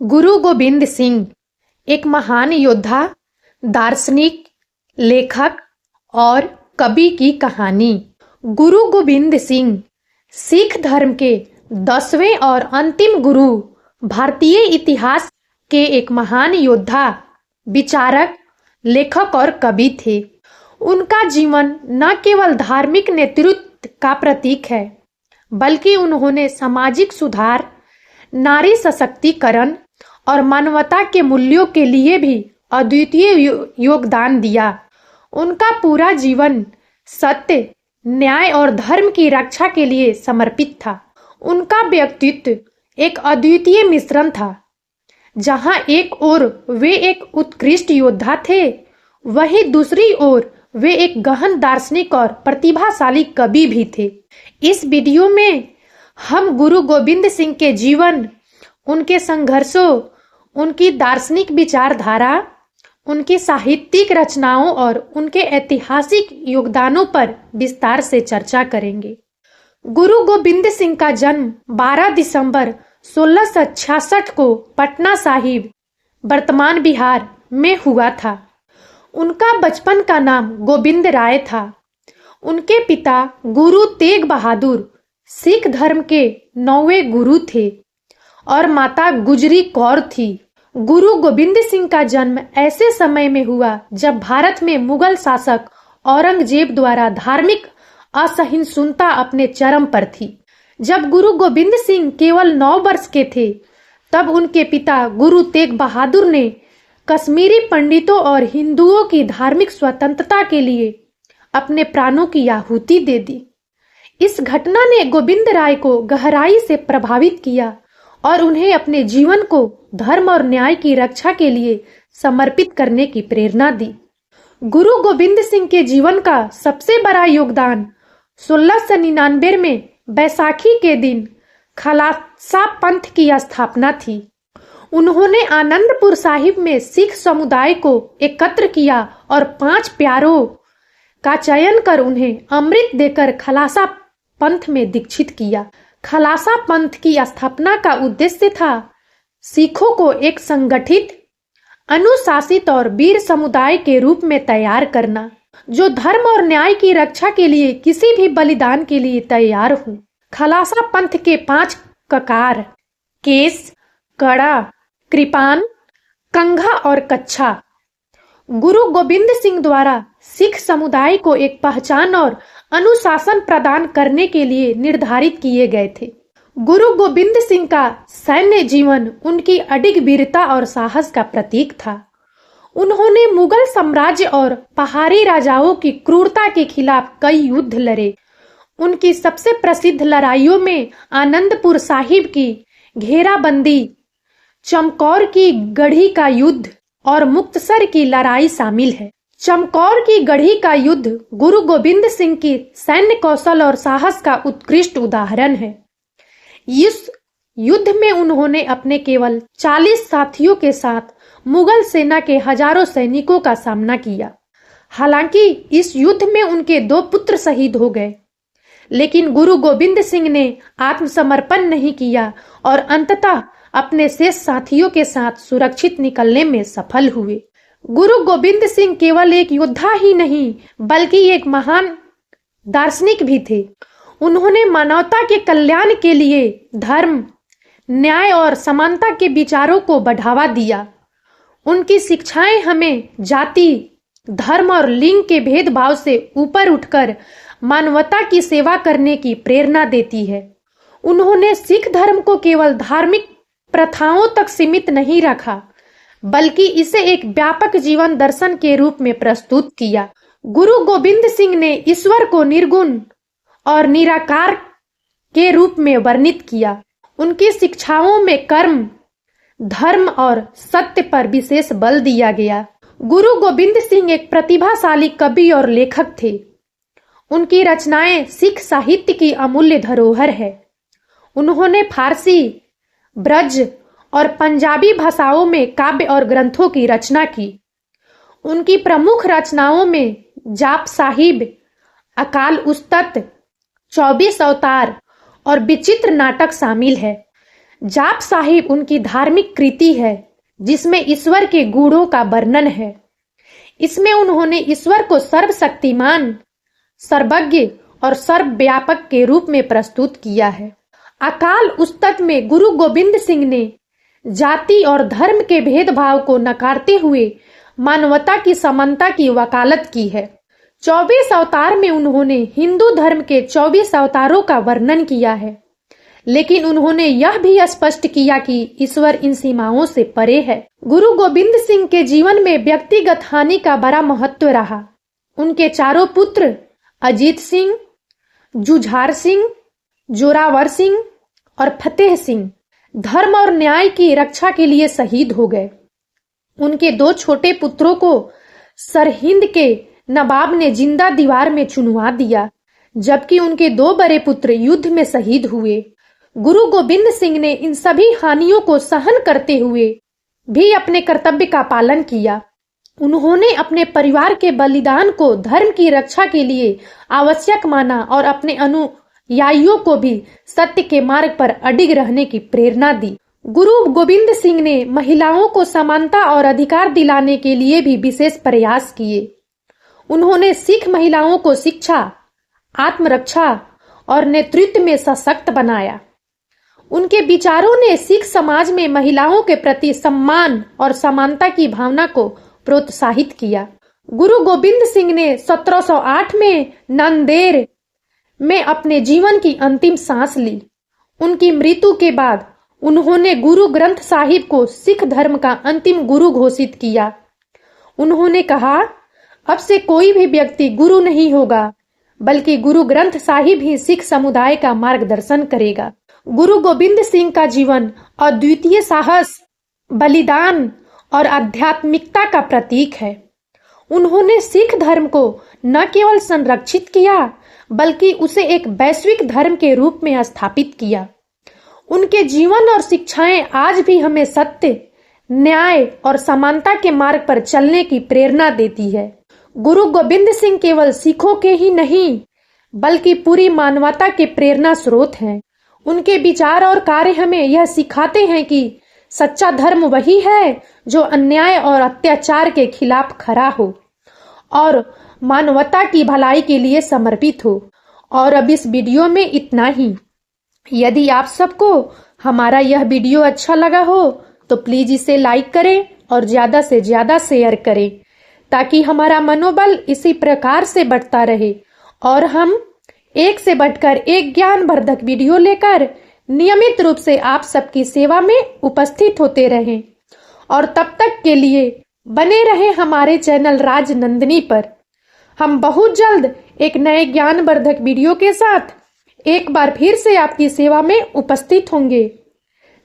गुरु गोबिंद सिंह एक महान योद्धा, दार्शनिक, लेखक और कवि की कहानी। गुरु गोबिंद सिंह सिख धर्म के 10वें और अंतिम गुरु, भारतीय इतिहास के एक महान योद्धा, विचारक, लेखक और कवि थे। उनका जीवन न केवल धार्मिक नेतृत्व का प्रतीक है, बल्कि उन्होंने सामाजिक सुधार, नारी सशक्तिकरण और मानवता के मूल्यों के लिए भी अद्वितीय योगदान दिया। उनका पूरा जीवन सत्य, न्याय और धर्म की रक्षा के लिए समर्पित था। उनका व्यक्तित्व एक अद्वितीय मिश्रण था। जहां एक ओर वे एक उत्कृष्ट योद्धा थे, वहीं दूसरी ओर वे एक गहन दार्शनिक और प्रतिभाशाली कवि भी थे। इस वीडियो में हम गुरु गोबिंद सिंह के जीवन, उनके संघर्षों, उनकी दार्शनिक विचारधारा, उनकी साहित्यिक रचनाओं और उनके ऐतिहासिक योगदानों पर विस्तार से चर्चा करेंगे। गुरु गोबिंद सिंह का जन्म 12 दिसंबर 1666 को पटना साहिब, वर्तमान बिहार में हुआ था। उनका बचपन का नाम गोविंद राय था। उनके पिता गुरु तेग बहादुर सिख धर्म के 9वें गुरु थे और माता गुजरी कौर थी। गुरु गोबिंद सिंह का जन्म ऐसे समय में हुआ जब भारत में मुगल शासक औरंगजेब द्वारा धार्मिक असहिष्णुता अपने चरम पर थी। जब गुरु गोबिंद सिंह केवल 9 वर्ष के थे, तब उनके पिता गुरु तेग बहादुर ने कश्मीरी पंडितों और हिंदुओं की धार्मिक स्वतंत्रता के लिए अपने प्राणों की आहुति दे दी। इस घटना ने गोविंद राय को गहराई से प्रभावित किया और उन्हें अपने जीवन को धर्म और न्याय की रक्षा के लिए समर्पित करने की प्रेरणा दी। गुरु गोबिंद सिंह के जीवन का सबसे बड़ा योगदान 1699 में बैसाखी के दिन खालसा पंथ की स्थापना थी। उन्होंने आनंदपुर साहिब में सिख समुदाय को एकत्र किया और 5 प्यारों का चयन कर उन्हें अमृत देकर खालसा पंथ में दीक्षित किया। खालसा पंथ की स्थापना का उद्देश्य था सिखों को एक संगठित, अनुशासित और वीर समुदाय के रूप में तैयार करना, जो धर्म और न्याय की रक्षा के लिए किसी भी बलिदान के लिए तैयार हो। खालसा पंथ के 5 ककार, केस, कड़ा, कृपान, कंघा और कच्छा, गुरु गोबिंद सिंह द्वारा सिख समुदाय को एक पहचान और अनुशासन प्रदान करने के लिए निर्धारित किए गए थे। गुरु गोबिंद सिंह का सैन्य जीवन उनकी अडिग वीरता और साहस का प्रतीक था। उन्होंने मुगल साम्राज्य और पहाड़ी राजाओं की क्रूरता के खिलाफ कई युद्ध लड़े। उनकी सबसे प्रसिद्ध लड़ाइयों में आनंदपुर साहिब की घेराबंदी, चमकौर की गढ़ी का युद्ध और मुक्तसर की लड़ाई शामिल है। चमकौर की गढ़ी का युद्ध गुरु गोबिंद सिंह की सैन्य कौशल और साहस का उत्कृष्ट उदाहरण है। इस युद्ध में उन्होंने अपने केवल 40 साथियों के साथ मुगल सेना के हजारों सैनिकों का सामना किया। हालांकि इस युद्ध में उनके 2 पुत्र शहीद हो गए, लेकिन गुरु गोबिंद सिंह ने आत्मसमर्पण नहीं किया और अंततः अपने शेष साथियों के साथ सुरक्षित निकलने में सफल हुए। गुरु गोबिंद सिंह केवल एक योद्धा ही नहीं, बल्कि एक महान दार्शनिक भी थे। उन्होंने मानवता के कल्याण के लिए धर्म, न्याय और समानता के विचारों को बढ़ावा दिया। उनकी शिक्षाएं हमें जाति, धर्म और लिंग के भेदभाव से ऊपर उठकर मानवता की सेवा करने की प्रेरणा देती है। उन्होंने सिख धर्म को केवल धार्मिक प्रथाओं तक सीमित नहीं रखा, बल्कि इसे एक व्यापक जीवन दर्शन के रूप में प्रस्तुत किया। गुरु गोबिंद सिंह ने ईश्वर को निर्गुण और निराकार के रूप में वर्णित किया। उनकी शिक्षाओं में कर्म, धर्म और सत्य पर विशेष बल दिया गया। गुरु गोबिंद सिंह एक प्रतिभाशाली कवि और लेखक थे। उनकी रचनाएं सिख साहित्य की अमूल्य धरोहर है। उन्होंने फारसी, ब्रज और पंजाबी भाषाओं में काव्य और ग्रंथों की रचना की। उनकी प्रमुख रचनाओं में जाप साहिब, अकाल उस्तत, 24 अवतार और विचित्र नाटक शामिल है। जाप साहिब उनकी धार्मिक कृति है जिसमें ईश्वर के गुणों का वर्णन है। इसमें उन्होंने ईश्वर को सर्वशक्तिमान, सर्वज्ञ और सर्वव्यापक के रूप में प्रस्तुत किया है। अकाल उस्तक में गुरु गोविंद सिंह ने जाति और धर्म के भेदभाव को नकारते हुए मानवता की समानता की वकालत की है। 24 अवतार में उन्होंने हिंदू धर्म के 24 अवतारों का वर्णन किया है, लेकिन उन्होंने यह भी स्पष्ट किया कि ईश्वर इन सीमाओं से परे है। गुरु गोविंद सिंह के जीवन में व्यक्तिगत हानि का बड़ा महत्व रहा। उनके चारों पुत्र अजीत सिंह, जुझार सिंह, जोरावर सिंह और फतेह सिंह धर्म और न्याय की रक्षा के लिए शहीद हो गए। उनके 2 छोटे पुत्रों को सरहिंद के नवाब ने जिंदा दीवार में चुनवा दिया, जबकि उनके 2 बड़े पुत्र युद्ध में शहीद हुए। गुरु गोविंद सिंह ने इन सभी हानियों को सहन करते हुए भी अपने कर्तव्य का पालन किया। उन्होंने अपने परिवार के बलिदान को धर्म की रक्षा के लिए आवश्यक माना और अपने अनुयायियों को भी सत्य के मार्ग पर अडिग रहने की प्रेरणा दी। गुरु गोविंद सिंह ने महिलाओं को समानता और अधिकार दिलाने के लिए भी विशेष प्रयास किए। उन्होंने सिख महिलाओं को शिक्षा, आत्मरक्षा और नेतृत्व में सशक्त बनाया। उनके विचारों ने सिख समाज में महिलाओं के प्रति सम्मान और समानता की भावना को प्रोत्साहित किया। गुरु गोविंद सिंह ने 1708 में नांदेड़ में अपने जीवन की अंतिम सांस ली। उनकी मृत्यु के बाद उन्होंने गुरु ग्रंथ साहिब को सिख धर्म का अंतिम गुरु घोषित किया। उन्होंने कहा, अब से कोई भी व्यक्ति गुरु नहीं होगा, बल्कि गुरु ग्रंथ साहिब ही सिख समुदाय का मार्गदर्शन करेगा। गुरु गोविंद सिंह का जीवन अद्वितीय साहस, बलिदान और आध्यात्मिकता का प्रतीक है। उन्होंने सिख धर्म को न केवल संरक्षित किया, बल्कि उसे एक वैश्विक धर्म के रूप में स्थापित किया। उनके जीवन और शिक्षाएं आज भी हमें सत्य, न्याय और समानता के मार्ग पर चलने की प्रेरणा देती है। गुरु गोविंद सिंह केवल सिखों के ही नहीं, बल्कि पूरी मानवता के प्रेरणा स्रोत हैं। उनके विचार और कार्य हमें यह सिखाते हैं कि सच्चा धर्म वही है जो अन्याय और अत्याचार के खिलाफ खड़ा हो और मानवता की भलाई के लिए समर्पित हो। और अब इस वीडियो में इतना ही। यदि आप सबको हमारा यह वीडियो अच्छा लगा हो तो प्लीज इसे लाइक करें और ज्यादा से ज्यादा शेयर करें, ताकि हमारा मनोबल इसी प्रकार से बढ़ता रहे और हम एक से बढ़कर एक ज्ञानवर्धक वीडियो लेकर नियमित रूप से आप सबकी सेवा में उपस्थित होते रहें। और तब तक के लिए बने रहें हमारे चैनल राज नंदिनी पर। हम बहुत जल्द एक नए ज्ञानवर्धक वीडियो के साथ एक बार फिर से आपकी सेवा में उपस्थित होंगे।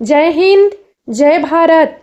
जय हिंद, जय भारत।